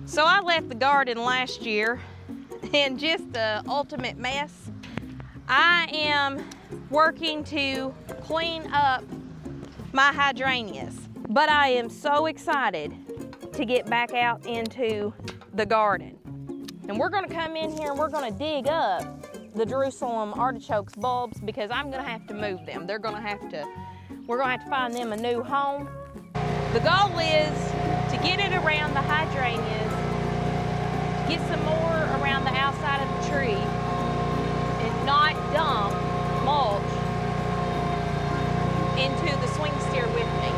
So I left the garden last year in just the ultimate mess. I am working to clean up my hydrangeas, but I am so excited to get back out into the garden. And we're gonna come in here and we're gonna dig up the Jerusalem artichokes bulbs because I'm gonna have to move them. We're gonna have to find them a new home. The goal is to get it around the hydrangeas, get some more around the outside of the tree, and not dump mulch into the SwingSteer with me.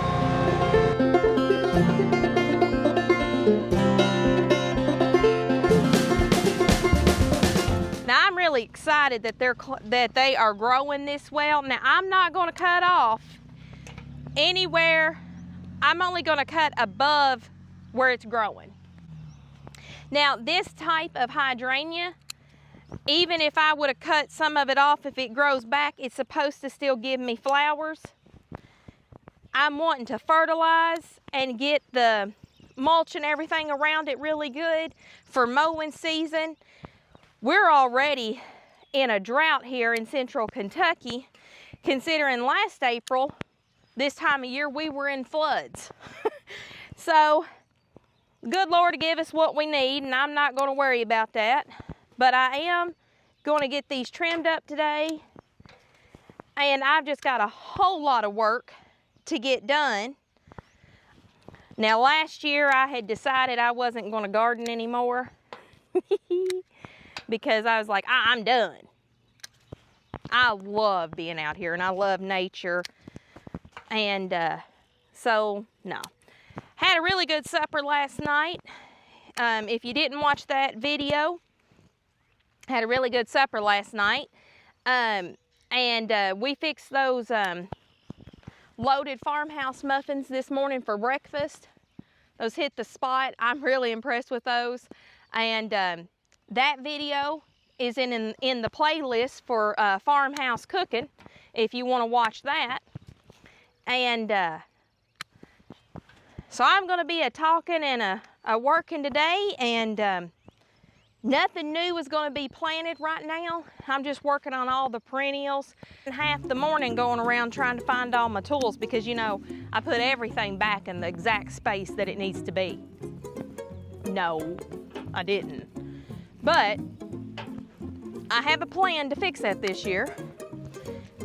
Now I'm really excited that they are growing this well. Now I'm not going to cut off anywhere. I'm only going to cut above where it's growing. Now this type of hydrangea, even if I would have cut some of it off, if it grows back, it's supposed to still give me flowers. I'm wanting to fertilize and get the mulch and everything around it really good for mowing season. We're already in a drought here in central Kentucky, considering last April, this time of year, we were in floods. So, good Lord to give us what we need, and I'm not going to worry about that. But I am going to get these trimmed up today, and I've just got a whole lot of work to get done. Now, last year I had decided I wasn't going to garden anymore because I was like, I'm done. I love being out here, and I love nature. And so, no. Had a really good supper last night. If you didn't watch that video, had a really good supper last night. We fixed those loaded farmhouse muffins this morning for breakfast. Those hit the spot. I'm really impressed with those. And that video is in the playlist for farmhouse cooking, if you want to watch that. And so I'm going to be a talking and a working today, and nothing new is going to be planted right now. I'm just working on all the perennials. Half the morning going around trying to find all my tools because, you know, I put everything back in the exact space that it needs to be. No, I didn't. But I have a plan to fix that this year.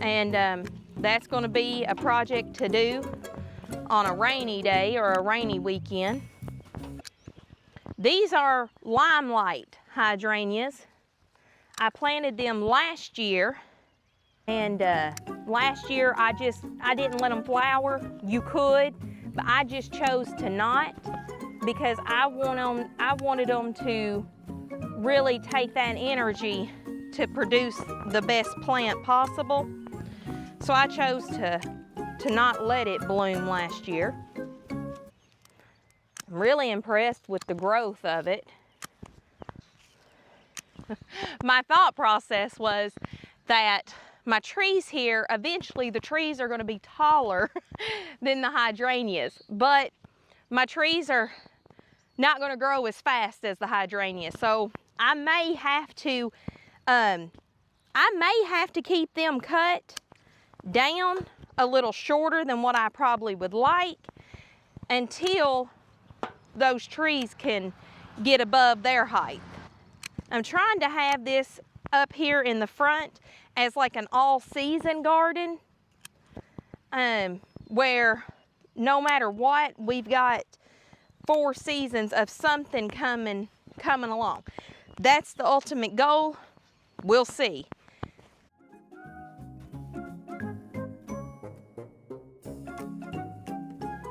And that's going to be a project to do on a rainy day or a rainy weekend. These are limelight hydrangeas. I planted them last year, and last year I didn't let them flower. You could, but I just chose to not because I wanted them to really take that energy to produce the best plant possible. So I chose to not let it bloom last year. I'm really impressed with the growth of it. My thought process was that my trees here, eventually the trees are going to be taller than the hydrangeas, but my trees are not going to grow as fast as the hydrangeas. So I may have to keep them cut down a little shorter than what I probably would like until those trees can get above their height. I'm trying to have this up here in the front as like an all-season garden, where no matter what, we've got 4 seasons of something coming along. That's the ultimate goal. We'll see.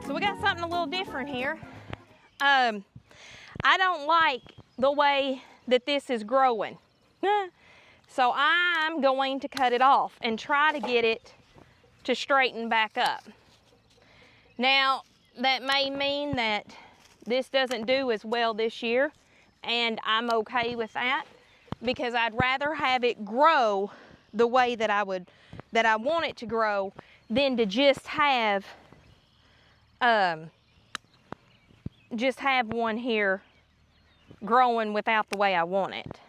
So we got something a little different here. I don't like the way that this is growing. So I'm going to cut it off and try to get it to straighten back up. Now, that may mean that this doesn't do as well this year, and I'm okay with that because I'd rather have it grow the way that I want it to grow than to just have one here growing without the way I want it.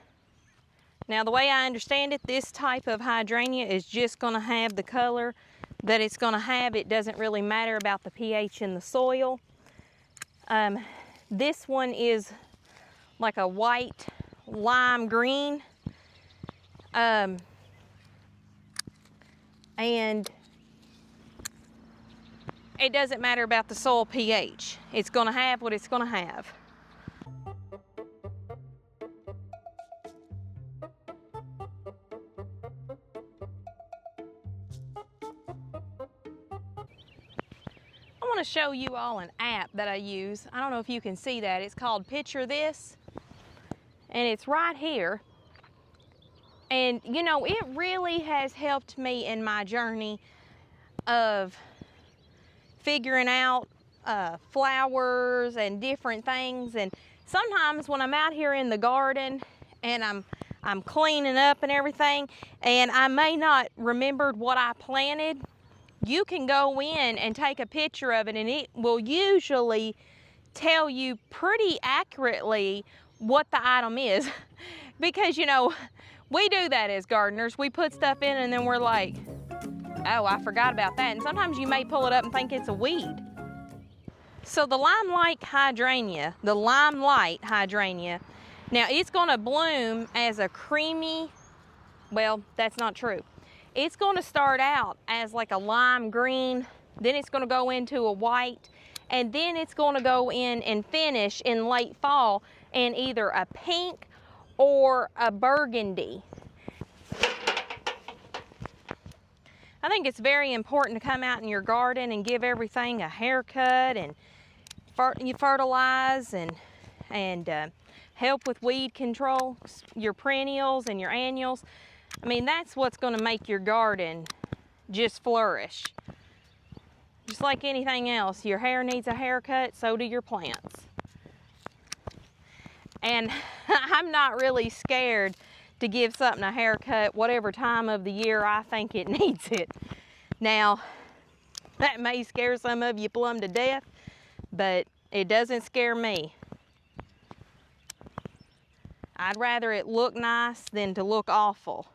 Now, the way I understand it, this type of hydrangea is just gonna have the color that it's gonna have. It doesn't really matter about the pH in the soil. This one is like a white lime green. And it doesn't matter about the soil pH. It's gonna have what it's gonna have. I want to show you all an app that I use. I don't know if you can see that. It's called Picture This, and it's right here. And you know, it really has helped me in my journey of figuring out flowers and different things. And sometimes when I'm out here in the garden and I'm cleaning up and everything, and I may not remembered what I planted, you can go in and take a picture of it, and it will usually tell you pretty accurately what the item is. Because, you know, we do that as gardeners. We put stuff in and then we're like, oh, I forgot about that. And sometimes you may pull it up and think it's a weed. So the limelight hydrangea, now it's gonna bloom as a creamy, well, that's not true. It's going to start out as like a lime green, then it's going to go into a white, and then it's going to go in and finish in late fall in either a pink or a burgundy. I think it's very important to come out in your garden and give everything a haircut, and you fertilize and help with weed control, your perennials and your annuals. I mean, that's what's going to make your garden just flourish. Just like anything else, your hair needs a haircut, so do your plants. And I'm not really scared to give something a haircut whatever time of the year I think it needs it. Now, that may scare some of you plumb to death, but it doesn't scare me. I'd rather it look nice than to look awful.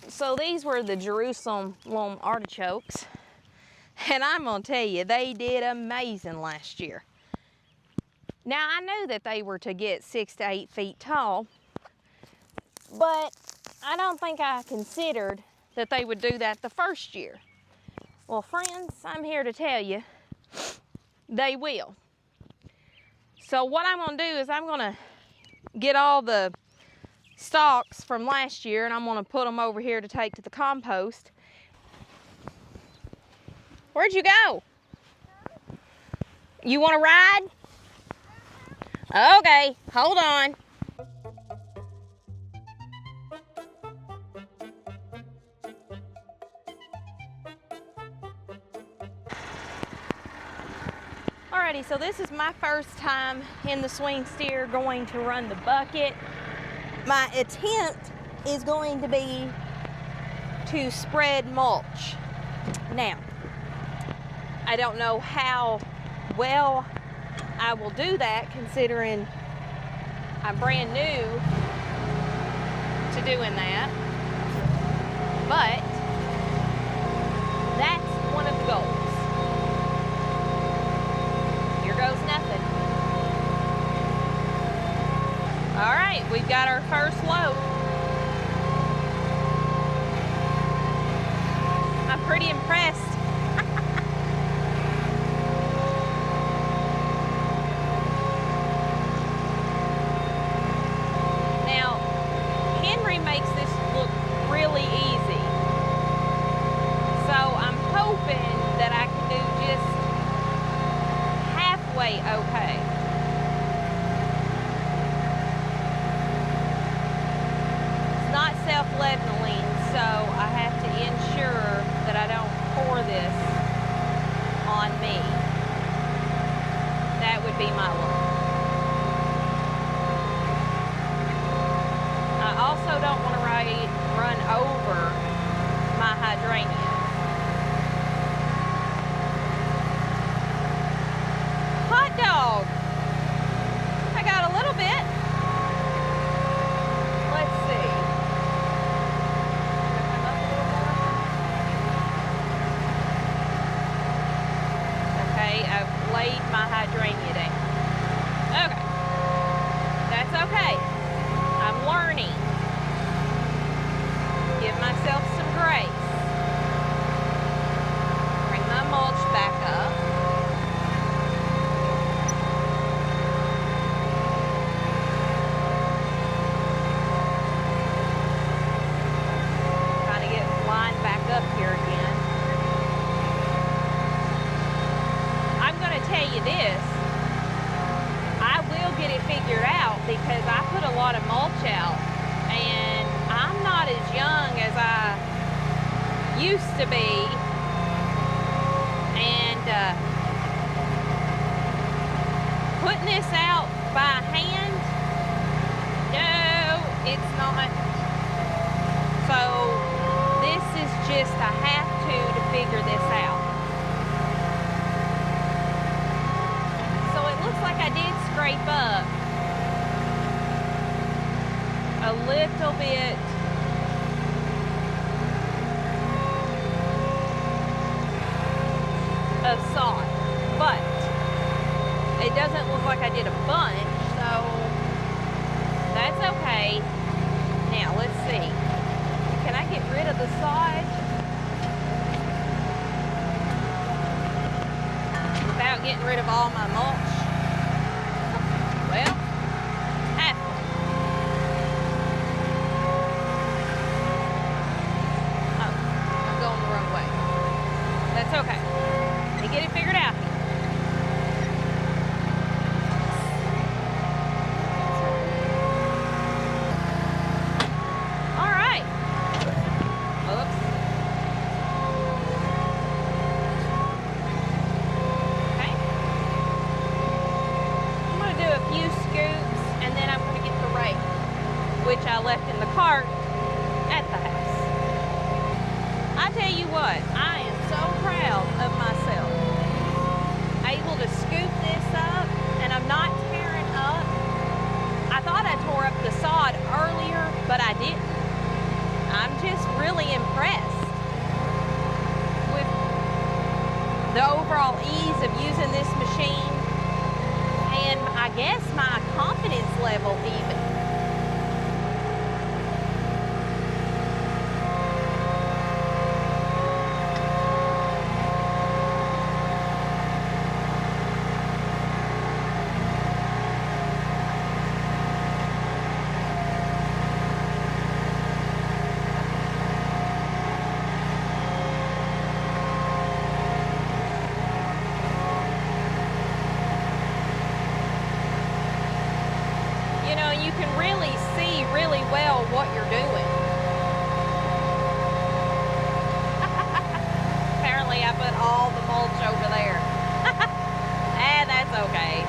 So these were the Jerusalem artichokes, and I'm gonna tell you, they did amazing last year. Now, I knew that they were to get 6 to 8 feet tall, but I don't think I considered that they would do that the first year. Well, friends, I'm here to tell you, they will. So what I'm gonna do is I'm gonna get all the stalks from last year and I'm gonna put them over here to take to the compost. Where'd you go? You wanna ride? Okay, hold on. Alrighty, so this is my first time in the SwingSteer going to run the bucket. My attempt is going to be to spread mulch. Now, I don't know how well I will do that considering I'm brand new to doing that, but that's one of the goals. Goes nothing. All right, we've got our first load. I'm pretty impressed. Now, Henry makes this look really easy. So I'm hoping that I can do just okay. It's not self-leveling, so I have to ensure that I don't pour used to be. And putting this out by hand, no, it's not. So this is just a have-to figure this out. So it looks like I did scrape up a little bit of sod, but it doesn't look like I did a bunch, so that's okay. Now let's see, can I get rid of the sod without getting rid of all my mulch? Well, half. Oh, I'm going the wrong way. That's okay. To get it figured out. All right. Oops. Okay. I'm going to do a few scoops and then I'm going to get the rake, which I left in the cart at the house. I tell you what, I am so proud of myself. Able to scoop this up, and I'm not tearing up. I thought I tore up the sod earlier, but I didn't. I'm just really impressed with the overall ease of using this machine, and I guess my confidence level even. You can really see really well what you're doing. Apparently I put all the mulch over there. That's okay.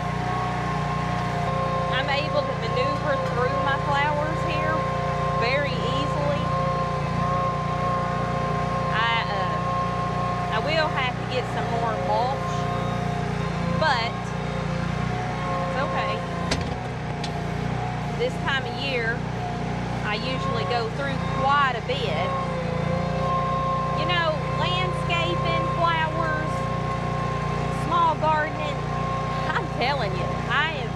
I'm able to maneuver through my flowers here very easily. I will have to get some more mulch, but it's okay. This time of year, I usually go through quite a bit. You know, landscaping, flowers, small gardening, I'm telling you, I am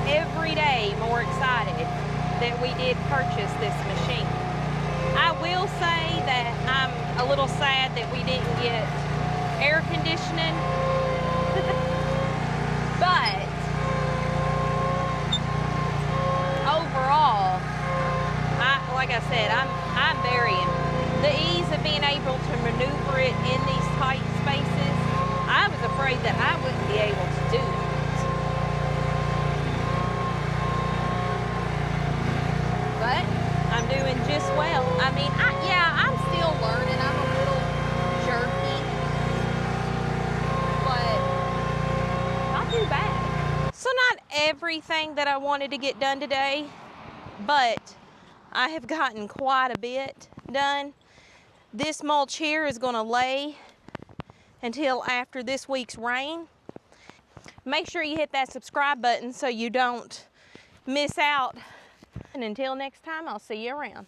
every day more excited that we did purchase this machine. I will say that I'm a little sad that we didn't get air conditioning, but overall, like I said, I'm very, the ease of being able to maneuver it in these tight spaces, I was afraid that I wouldn't be able to do it. But I'm doing just well. I mean, I'm still learning. I'm a little jerky, but not too bad. So not everything that I wanted to get done today, but I have gotten quite a bit done. This mulch here is going to lay until after this week's rain. Make sure you hit that subscribe button so you don't miss out. And until next time, I'll see you around.